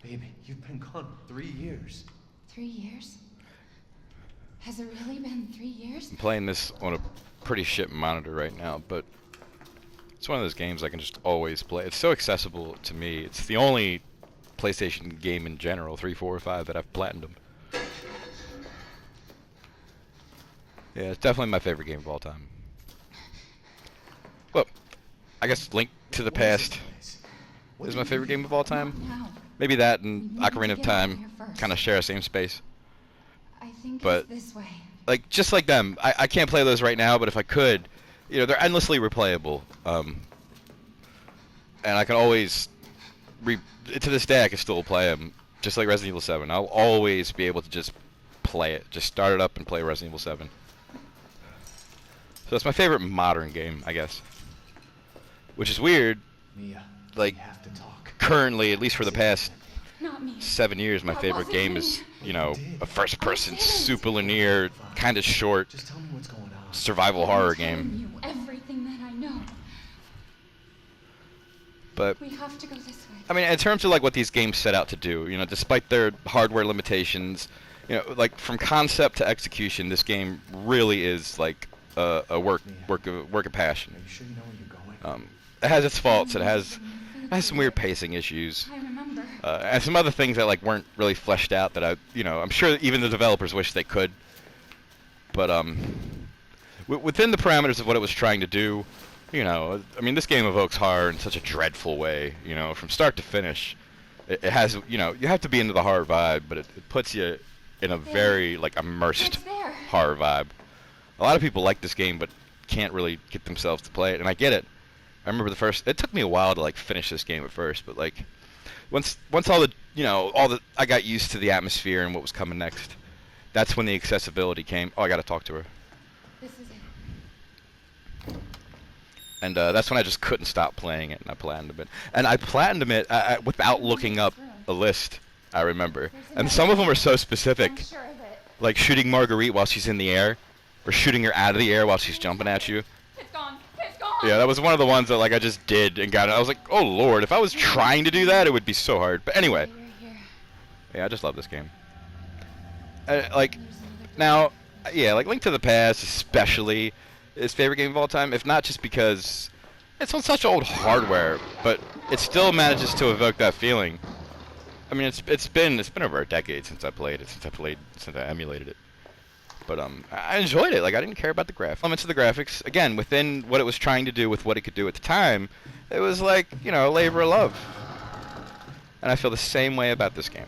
Baby, you've been gone 3 years. 3 years? Has it really been 3 years? I'm playing this on a pretty shit monitor right now, but it's one of those games I can just always play. It's so accessible to me. It's the only PlayStation game in general, 3, 4, or 5, that I've platinumed. Yeah, it's definitely my favorite game of all time. Well, I guess Link to the Past is my favorite game of all time. Now. Maybe that and We need to Ocarina of get out of Time here first. kind of share the same space. I think But- it's this way. Like, just like them, I can't play those right now, but if I could, you know, they're endlessly replayable. And I can always, to this day, I can still play them, just like Resident Evil 7. I'll always be able to just play it. Just start it up and play Resident Evil 7. So it's my favorite modern game, I guess. Which is weird. Mia, Like, we have to talk. currently, at least for the past Not me. 7 years, my That favorite wasn't game me. is, you know, a first-person, I didn't. super linear, kind of short Just tell me what's going on. survival horror I'm telling game. you everything that I know. But We have to go this way. I mean, in terms of like what these games set out to do, you know, despite their hardware limitations, you know, like from concept to execution, this game really is like a work of passion. Are you sure you know where you're going? It has its faults. It has some weird pacing issues. I remember. And some other things that like weren't really fleshed out that I'm sure even the developers wish they could. But within the parameters of what it was trying to do, you know, I mean, this game evokes horror in such a dreadful way, you know, from start to finish. It has, you know, you have to be into the horror vibe, but it puts you in a very like immersed It's there. horror vibe. A lot of people like this game, but can't really get themselves to play it, and I get it. I remember it took me a while to like finish this game at first, but like once all the, you know, I got used to the atmosphere and what was coming next. That's when the accessibility came. Oh, I gotta talk to her. This is it. And that's when I just couldn't stop playing it, and I platinumed it. And I platinumed it without looking up a list, I remember. And some of them are so specific, I'm sure of it. like shooting Marguerite while she's in the air, or shooting her out of the air while she's jumping at you. It's gone. It's gone. Yeah, that was one of the ones that like I just did and got it. I was like, oh lord, if I was trying to do that, it would be so hard. But anyway, You're here. yeah, I just love this game. Like, now, yeah, like Link to the Past especially his favorite game of all time, if not just because it's on such old hardware, but it still manages to evoke that feeling. I mean, it's been over a decade since I played it, since I emulated it. But I enjoyed it. Like, I didn't care about the graphics. Elements of the graphics, again, within what it was trying to do with what it could do at the time, it was like, you know, a labor of love. And I feel the same way about this game.